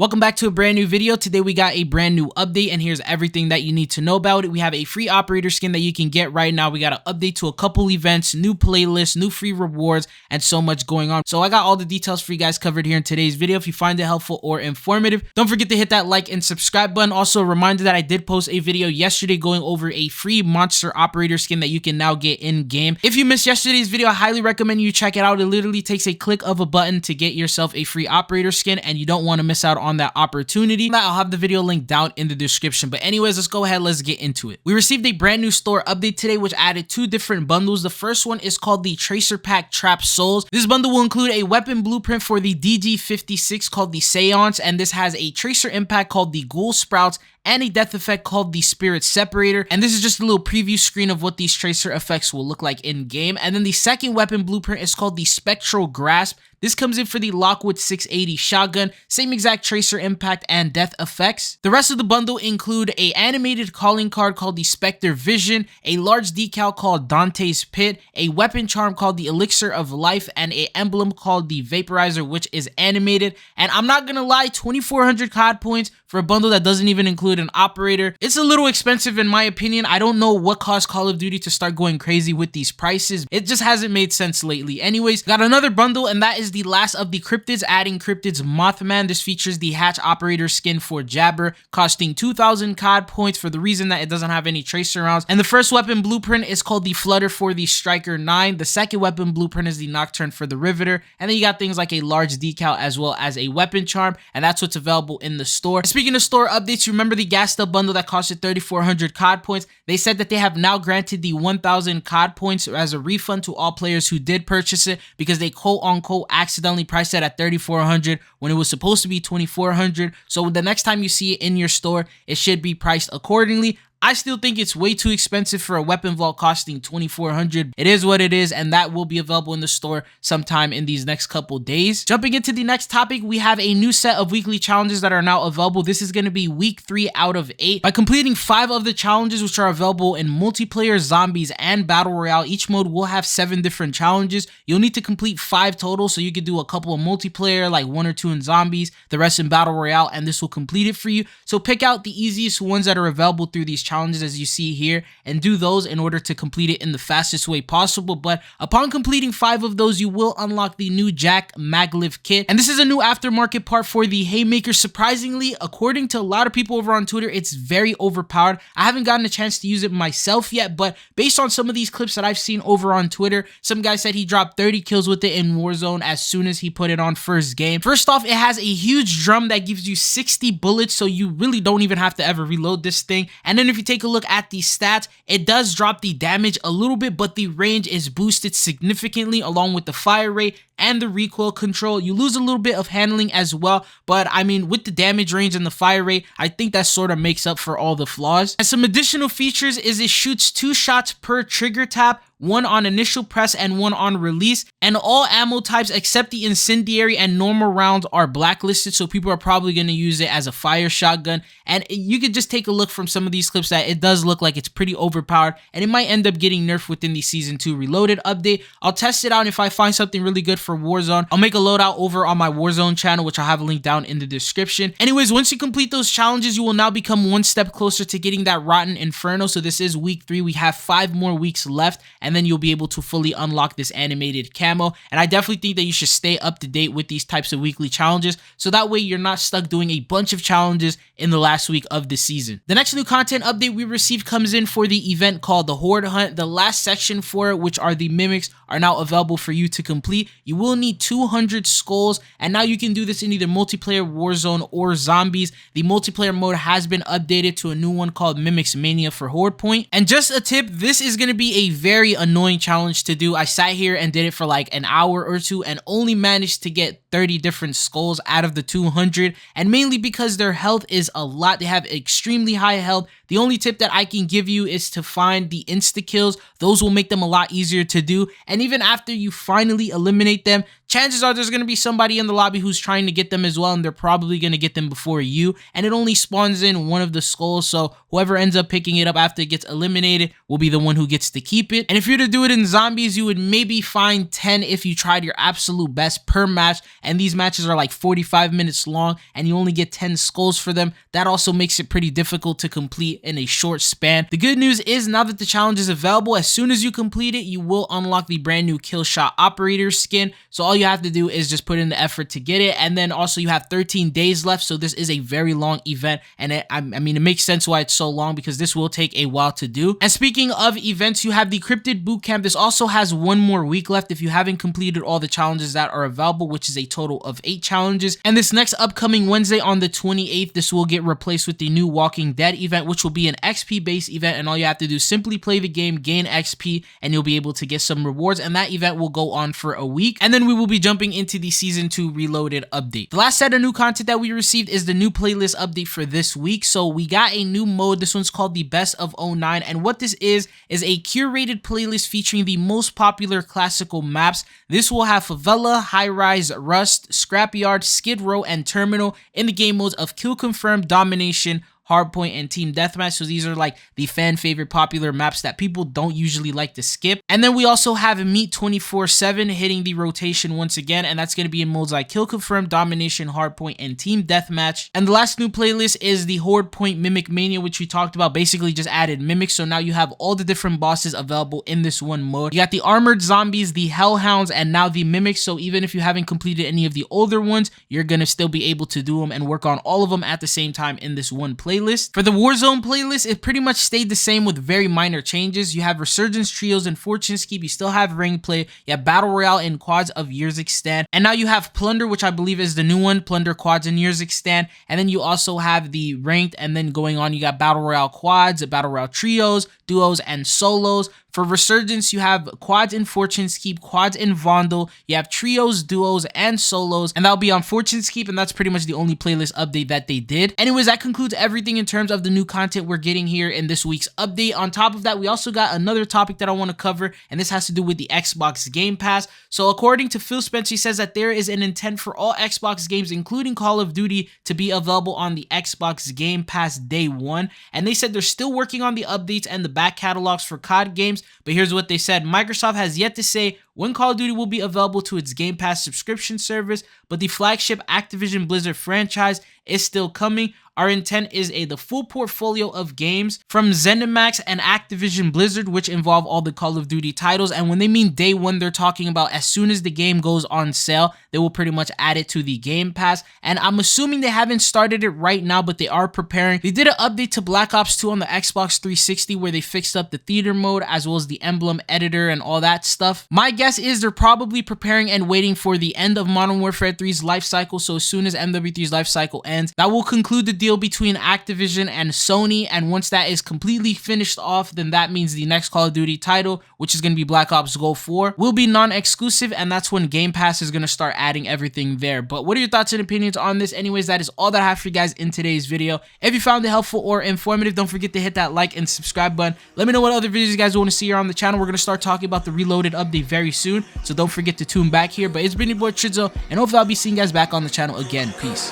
Welcome back to a brand new video. Today we got a brand new update and here's everything that you need to know about it. We have a free operator skin that you can get right now. We got an update to a couple events, new playlists, new free rewards, and so much going on. So I got all the details for you guys covered here in today's video. If you find it helpful or informative, don't forget to hit that like and subscribe button. Also a reminder that I did post a video yesterday going over a free monster operator skin that you can now get in game. If you missed yesterday's video, I highly recommend you check it out. It literally takes a click of a button to get yourself a free operator skin and you don't want to miss out on that opportunity. I'll have the video link down in the description. But anyways, let's go ahead, let's get into it. We received a brand new store update today which added two different bundles. The first one is called the Tracer Pack Trap Souls. This bundle will include a weapon blueprint for the DG56 called the Seance, and this has a Tracer impact called the Ghoul Sprouts and a death effect called the Spirit Separator. And this is just a little preview screen of what these tracer effects will look like in game. And then the second weapon blueprint is called the Spectral Grasp. This comes in for the Lockwood 680 shotgun, same exact tracer impact and death effects. The rest of the bundle include a animated calling card called the Spectre Vision, a large decal called Dante's Pit, a weapon charm called the Elixir of Life, and a emblem called the Vaporizer, which is animated. And I'm not gonna lie, 2,400 COD points for a bundle that doesn't even include an operator. It's a little expensive in my opinion. I don't know what caused Call of Duty to start going crazy with these prices. It just hasn't made sense lately. Anyways, got another bundle and that is the last of the cryptids, adding cryptids Mothman. This features the hatch operator skin for Jabber, costing 2,000 COD points for the reason that it doesn't have any tracer rounds. And the first weapon blueprint is called the Flutter for the Striker 9. The second weapon blueprint is the Nocturne for the Riveter. And then you got things like a large decal as well as a weapon charm, and that's what's available in the store. Speaking of store updates, you remember the Gassed Up bundle that costed 3,400 COD points? They said that they have now granted the 1,000 COD points as a refund to all players who did purchase it because they quote-unquote accidentally priced it at 3,400 when it was supposed to be 2,400. So the next time you see it in your store, it should be priced accordingly. I still think it's way too expensive for a weapon vault costing 2,400. It is what it is, and that will be available in the store sometime in these next couple days. Jumping into the next topic, we have a new set of weekly challenges that are now available. This is going to be week 3 out of 8. By completing 5 of the challenges, which are available in multiplayer, zombies, and battle royale, each mode will have 7 different challenges. You'll need to complete 5 total, so you could do a couple of multiplayer, like 1 or 2 in zombies, the rest in battle royale, and this will complete it for you. So pick out the easiest ones that are available through these challenges as you see here and do those in order to complete it in the fastest way possible. But upon completing 5 of those, you will unlock the new Jack Maglift kit, and this is a new aftermarket part for the Haymaker. Surprisingly, according to a lot of people over on Twitter, it's very overpowered. I haven't gotten a chance to use it myself yet, but based on some of these clips that I've seen over on Twitter, some guy said he dropped 30 kills with it in Warzone as soon as he put it on first game. First off, it has a huge drum that gives you 60 bullets, so you really don't even have to ever reload this thing. And then if you take a look at the stats, it does drop the damage a little bit, but the range is boosted significantly along with the fire rate and the recoil control. You lose a little bit of handling as well, but I mean, with the damage range and the fire rate, I think that sort of makes up for all the flaws. And some additional features is it shoots 2 shots per trigger tap, 1 on initial press and 1 on release, and all ammo types except the incendiary and normal rounds are blacklisted, so people are probably going to use it as a fire shotgun. And you could just take a look from some of these clips that it does look like it's pretty overpowered, and it might end up getting nerfed within the Season 2 Reloaded update. I'll test it out, and if I find something really good for Warzone, I'll make a loadout over on my Warzone channel, which I'll have a link down in the description. Anyways, once you complete those challenges, you will now become one step closer to getting that Rotten Inferno. So this is week 3. We have 5 more weeks left, and then you'll be able to fully unlock this animated camo. And I definitely think that you should stay up to date with these types of weekly challenges, so that way you're not stuck doing a bunch of challenges in the last week of the season. The next new content update we received comes in for the event called the Horde Hunt. The last section for it, which are the mimics, are now available for you to complete. You will need 200 skulls, and now you can do this in either multiplayer, Warzone, or zombies. The multiplayer mode has been updated to a new one called Mimics Mania for Horde Point. And just a tip, this is going to be a very annoying challenge to do. I sat here and did it for like an hour or two and only managed to get 30 different skulls out of the 200, and mainly because their health is a lot. They have extremely high health. The only tip that I can give you is to find the insta kills. Those will make them a lot easier to do, and even after you finally eliminate them, chances are there's going to be somebody in the lobby who's trying to get them as well, and they're probably going to get them before you, and it only spawns in one of the skulls, so whoever ends up picking it up after it gets eliminated will be the one who gets to keep it. And if you're to do it in zombies, you would maybe find 10 if you tried your absolute best per match, and these matches are like 45 minutes long, and you only get 10 skulls for them. That also makes it pretty difficult to complete in a short span. The good news is now that the challenge is available, as soon as you complete it, you will unlock the brand new Killshot operator skin. So all you have to do is just put in the effort to get it, and then also you have 13 days left, so this is a very long event, and I mean, it makes sense why it's so long, because this will take a while to do. And speaking of events, you have the Cryptid Bootcamp. This also has one more week left if you haven't completed all the challenges that are available, which is a total of 8 challenges. And this next upcoming Wednesday on the 28th, this will get replaced with the new Walking Dead event, which will be an XP based event, and all you have to do is simply play the game, gain XP, and you'll be able to get some rewards, and that event will go on for a week. And then we will be jumping into the Season 2 Reloaded update. The last set of new content that we received is the new playlist update for this week. So we got a new mode. This one's called the Best of 09, and what this is a curated playlist featuring the most popular classical maps. This will have Favela, High Rise, Rust, Scrapyard, Skid Row, and Terminal in the game modes of Kill Confirmed, Domination, Hardpoint, and Team Deathmatch. So these are like the fan favorite popular maps that people don't usually like to skip. And then we also have Meet 24/7 hitting the rotation once again, and that's going to be in modes like Kill Confirm, Domination, Hardpoint, and Team Deathmatch. And the last new playlist is the Horde Point Mimic Mania, which we talked about. Basically just added mimics, so now you have all the different bosses available in this one mode. You got the Armored Zombies, the Hellhounds, and now the Mimics. So even if you haven't completed any of the older ones, you're going to still be able to do them and work on all of them at the same time in this one playlist. For the Warzone playlist, it pretty much stayed the same with very minor changes. You have Resurgence, Trios, and Fortune's Keep. You still have Ring Play. You have Battle Royale and Quads of Year's-Stand. And now you have Plunder, which I believe is the new one, Plunder, Quads, and Year's-Stand. And then you also have the Ranked, and then going on, you got Battle Royale Quads, Battle Royale Trios, Duos, and Solos. For Resurgence, you have Quads in Fortune's Keep, Quads in Vondel, you have Trios, Duos, and Solos, and that'll be on Fortune's Keep, and that's pretty much the only playlist update that they did. Anyways, that concludes everything in terms of the new content we're getting here in this week's update. On top of that, we also got another topic that I want to cover, and this has to do with the Xbox Game Pass. So according to Phil Spencer, he says that there is an intent for all Xbox games, including Call of Duty, to be available on the Xbox Game Pass day one, and they said they're still working on the updates and the back catalogs for COD games. But here's what they said. Microsoft has yet to say when Call of Duty will be available to its Game Pass subscription service, but the flagship Activision Blizzard franchise is still coming. Our intent is the full portfolio of games from ZeniMax and Activision Blizzard, which involve all the Call of Duty titles. And when they mean day one, they're talking about as soon as the game goes on sale, they will pretty much add it to the Game Pass. And I'm assuming they haven't started it right now, but they are preparing. They did an update to Black Ops 2 on the Xbox 360 where they fixed up the theater mode as well as the emblem editor and all that stuff. My guess is they're probably preparing and waiting for the end of Modern Warfare 3's life cycle. So as soon as MW3's life cycle ends, that will conclude the deal between Activision and Sony, and once that is completely finished off, then that means the next Call of Duty title, which is going to be Black Ops Gulf 4, will be non-exclusive, and that's when Game Pass is going to start adding everything there. But what are your thoughts and opinions on this? Anyways, that is all that I have for you guys in today's video. If you found it helpful or informative, don't forget to hit that like and subscribe button. Let me know what other videos you guys want to see here on the channel. We're going to start talking about the Reloaded update very soon, so don't forget to tune back here. But it's been your boy Chidzo, and hopefully I'll be seeing you guys back on the channel again. Peace.